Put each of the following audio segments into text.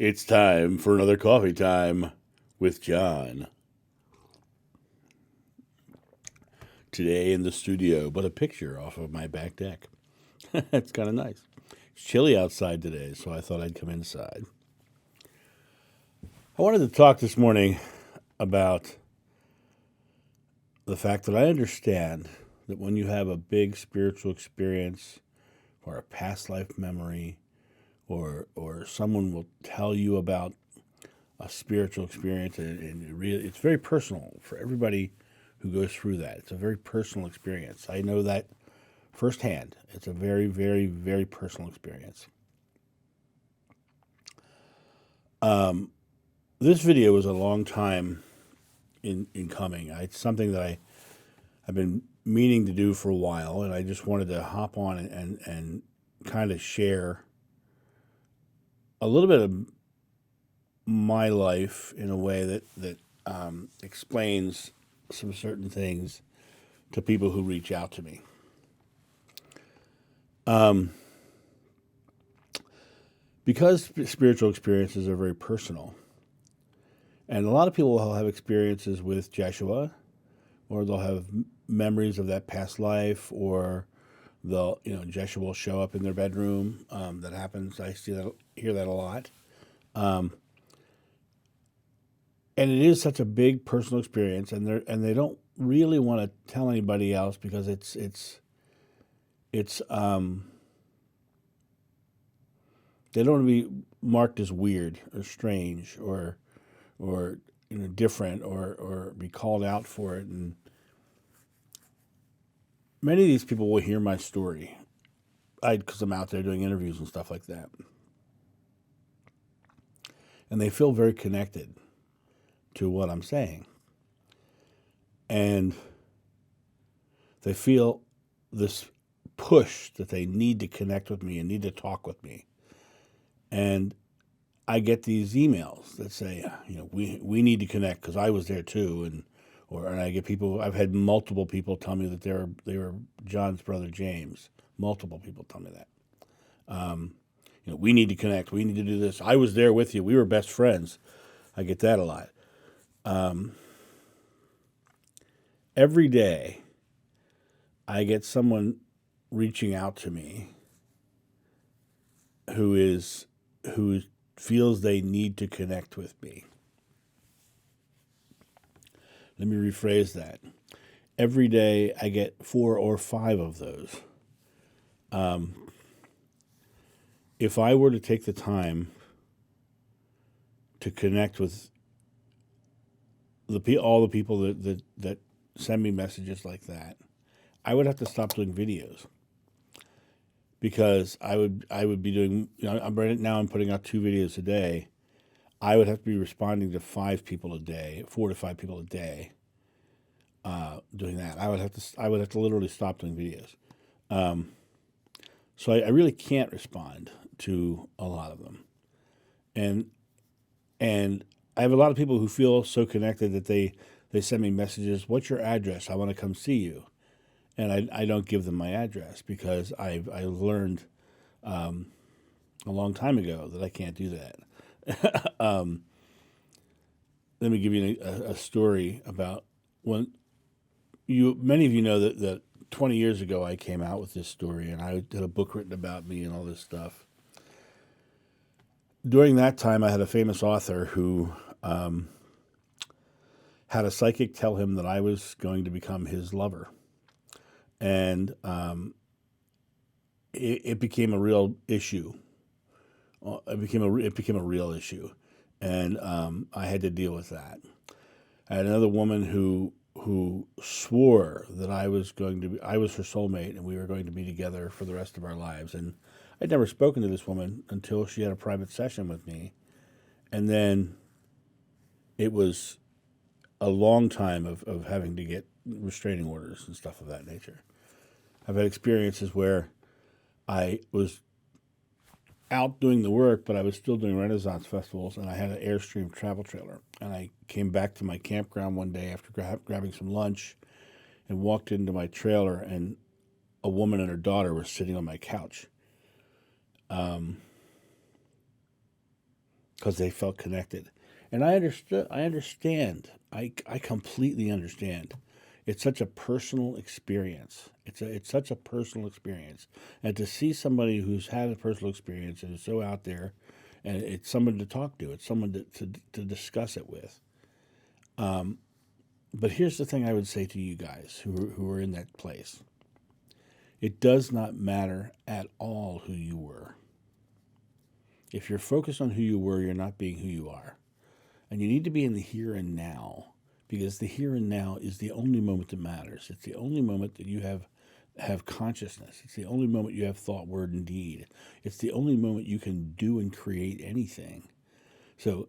It's time for another coffee time with John. Today in the studio, but a picture off of my back deck. It's kind of nice. It's chilly outside today, so I thought I'd come inside. I wanted to talk this morning about the fact that I understand that when you have a big spiritual experience or a past life memory, or someone will tell you about a spiritual experience, and it's very personal for everybody who goes through that. It's a very personal experience. I know that firsthand. It's a very, very, very personal experience. This video was a long time in coming. It's something that I've been meaning to do for a while, and I just wanted to hop on and kind of share a little bit of my life in a way that explains some certain things to people who reach out to me. Because spiritual experiences are very personal, and a lot of people will have experiences with Jeshua, or they'll have memories of that past life, or Jeshua will show up in their bedroom. That happens. I hear that a lot. And it is such a big personal experience, and they don't really want to tell anybody else because it's they don't want to be marked as weird or strange or different or be called out for it. And many of these people will hear my story, because I'm out there doing interviews and stuff like that, and they feel very connected to what I'm saying. And they feel this push that they need to connect with me and need to talk with me. And I get these emails that say, we need to connect because I was there too. And I get people, I've had multiple people tell me that they were John's brother James. Multiple people tell me that. We need to connect. We need to do this. I was there with you. We were best friends. I get that a lot. Every day, I get someone reaching out to me who feels they need to connect with me. Let me rephrase that. Every day, I get 4 or 5 of those. If I were to take the time to connect with all the people that send me messages like that, I would have to stop doing videos, because I would be doing, I'm putting out 2 videos a day. I would have to be responding to 5 people a day, 4 to 5 people a day, doing that. I would have to literally stop doing videos. So I really can't respond to a lot of them, and I have a lot of people who feel so connected that they send me messages. What's your address? I want to come see you. And I don't give them my address because I learned a long time ago that I can't do that. Let me give you a story about when many of you know that 20 years ago I came out with this story, and I had a book written about me and all this stuff. During that time, I had a famous author who had a psychic tell him that I was going to become his lover. And it became a real issue. It became a real issue, and I had to deal with that. I had another woman who swore that I was her soulmate, and we were going to be together for the rest of our lives. And I'd never spoken to this woman until she had a private session with me, and then it was a long time of having to get restraining orders and stuff of that nature. I've had experiences where I was out doing the work, but I was still doing Renaissance festivals, and I had an Airstream travel trailer. And I came back to my campground one day after grabbing some lunch and walked into my trailer, and a woman and her daughter were sitting on my couch. because they felt connected. And I understood. I understand. I completely understand. It's such a personal experience. It's such a personal experience, and to see somebody who's had a personal experience and is so out there, and it's someone to talk to. It's someone to discuss it with. But here's the thing I would say to you guys who are in that place. It does not matter at all who you were. If you're focused on who you were, you're not being who you are. And you need to be in the here and now, because the here and now is the only moment that matters. It's the only moment that you have consciousness. It's the only moment you have thought, word, and deed. It's the only moment you can do and create anything. So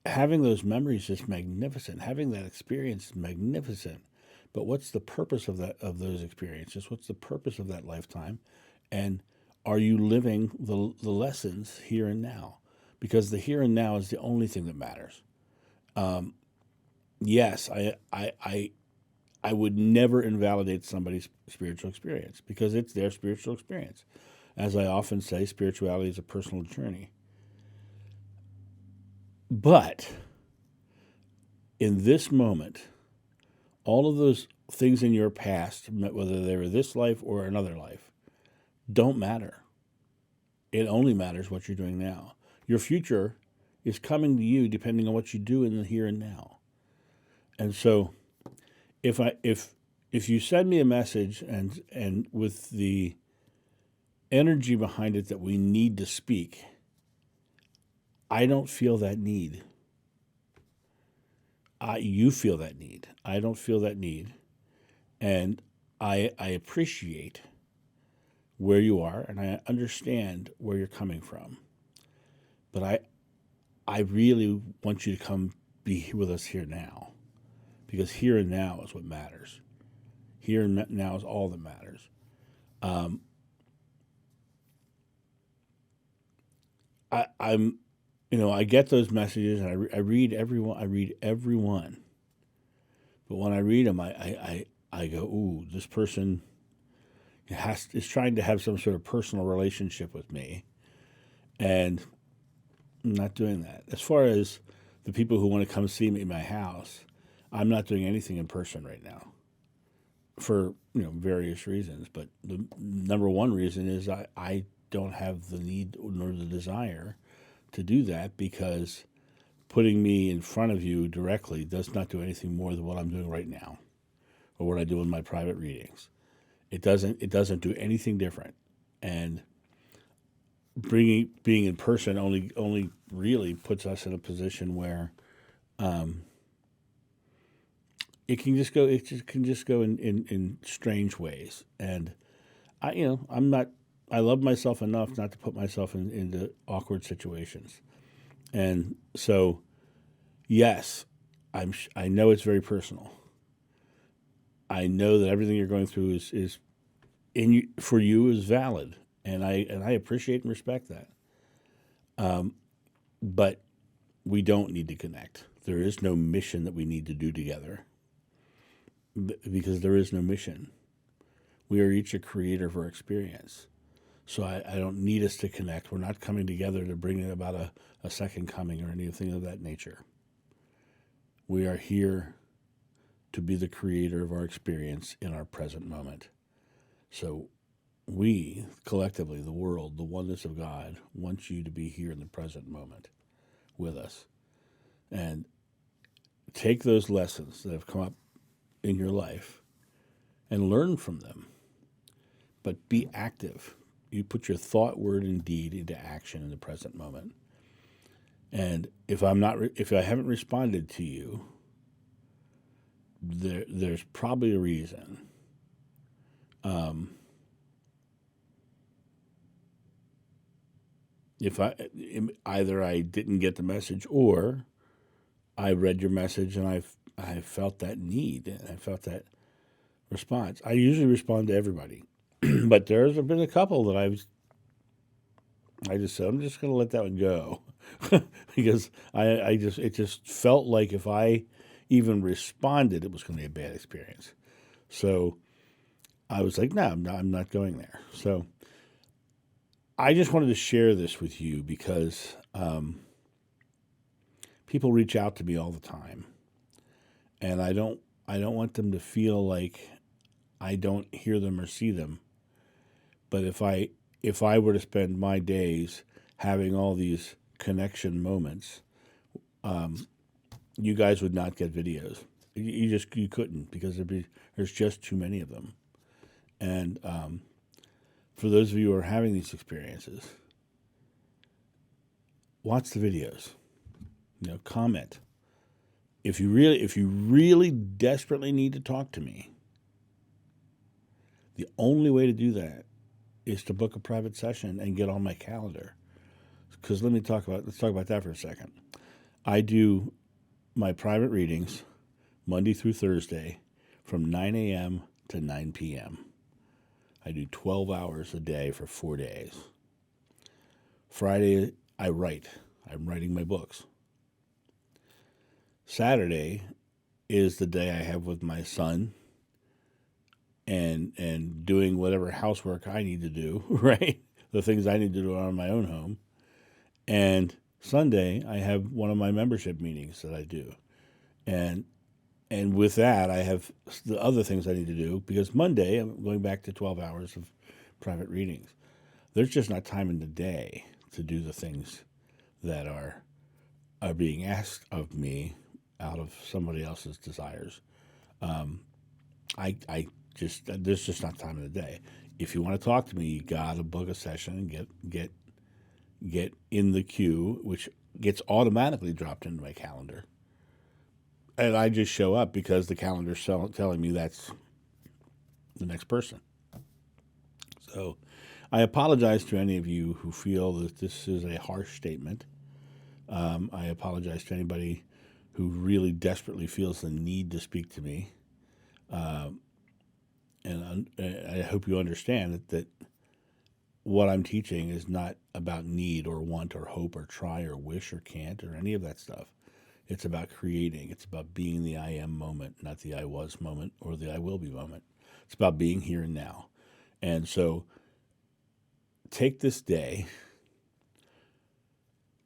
having those memories is magnificent. Having that experience is magnificent. But what's the purpose of those experiences? What's the purpose of that lifetime? And are you living the lessons here and now? Because the here and now is the only thing that matters. Yes, I would never invalidate somebody's spiritual experience because it's their spiritual experience. As I often say, spirituality is a personal journey. But in this moment, all of those things in your past, whether they were this life or another life, don't matter. It only matters what you're doing now. Your future is coming to you depending on what you do in the here and now. And so if you send me a message and with the energy behind it that we need to speak, I don't feel that need. You feel that need. I don't feel that need. And I appreciate where you are, and I understand where you're coming from. But I really want you to come be with us here now, because here and now is what matters. Here and now is all that matters. I'm, I get those messages, and I read everyone. I read everyone. But when I read them, I go, ooh, this person is trying to have some sort of personal relationship with me, and I'm not doing that. As far as the people who want to come see me in my house, I'm not doing anything in person right now for various reasons. But the number one reason is I don't have the need nor the desire to do that, because putting me in front of you directly does not do anything more than what I'm doing right now or what I do in my private readings. It doesn't do anything different. And being in person only really puts us in a position where it can just go in strange ways. And I love myself enough not to put myself into awkward situations. And so, yes, I know it's very personal. I know that everything you're going through is for you is valid, and I appreciate and respect that. But we don't need to connect. There is no mission that we need to do together, because there is no mission. We are each a creator of our experience. So I don't need us to connect. We're not coming together to bring about a second coming or anything of that nature. We are here to be the creator of our experience in our present moment. So we, collectively, the world, the oneness of God, wants you to be here in the present moment with us. And take those lessons that have come up in your life and learn from them. But be active. You put your thought, word, and deed into action in the present moment. And if I haven't responded to you, there's probably a reason. If either I didn't get the message, or I read your message and I felt that need and I felt that response. I usually respond to everybody, but there's been a couple that I just said, I'm just going to let that one go because it just felt like if I even responded, it was going to be a bad experience. So I was like, no, I'm not going there. So I just wanted to share this with you because people reach out to me all the time, and I don't want them to feel like I don't hear them or see them. But if I were to spend my days having all these connection moments, you guys would not get videos. You couldn't, because there's just too many of them. And for those of you who are having these experiences, watch the videos. Comment. If you really desperately need to talk to me, the only way to do that is to book a private session and get on my calendar. Because let's talk about that for a second. I do my private readings Monday through Thursday from 9 a.m. to 9 p.m. I do 12 hours a day for 4 days. Friday, I write. I'm writing my books. Saturday is the day I have with my son and doing whatever housework I need to do, right? The things I need to do around my own home. And Sunday, I have one of my membership meetings that I do. And with that, I have the other things I need to do, because Monday, I'm going back to 12 hours of private readings. There's just not time in the day to do the things that are being asked of me out of somebody else's desires. There's just not time in the day. If you want to talk to me, you gotta book a session and get in the queue, which gets automatically dropped into my calendar. And I just show up because the calendar's telling me that's the next person. So I apologize to any of you who feel that this is a harsh statement. I apologize to anybody who really desperately feels the need to speak to me. And I hope you understand that what I'm teaching is not about need or want or hope or try or wish or can't or any of that stuff. It's about creating. It's about being in the I am moment, not the I was moment or the I will be moment. It's about being here and now. And so take this day,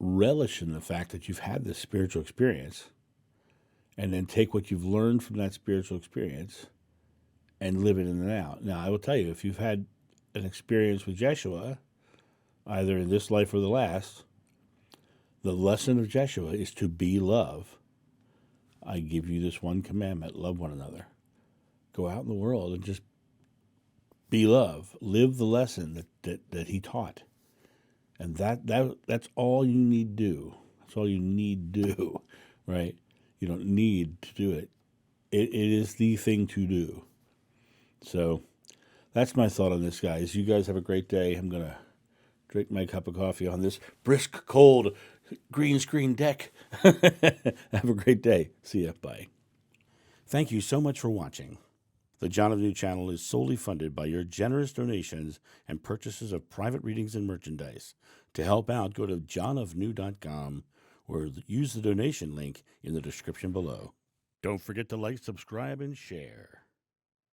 relish in the fact that you've had this spiritual experience, and then take what you've learned from that spiritual experience and live it in the now. Now, I will tell you, if you've had an experience with Jeshua, either in this life or the last, the lesson of Jeshua is to be love. I give you this one commandment: love one another. Go out in the world and just be love. Live the lesson that he taught. And that's all you need to do. That's all you need to do, right? You don't need to do it. It is the thing to do. So that's my thought on this, guys. You guys have a great day. I'm going to drink my cup of coffee on this brisk, cold green screen deck. Have a great day. See ya. Bye. Thank you so much for watching. The John of New channel is solely funded by your generous donations and purchases of private readings and merchandise. To help out, go to johnofnew.com or use the donation link in the description below. Don't forget to like, subscribe, and share.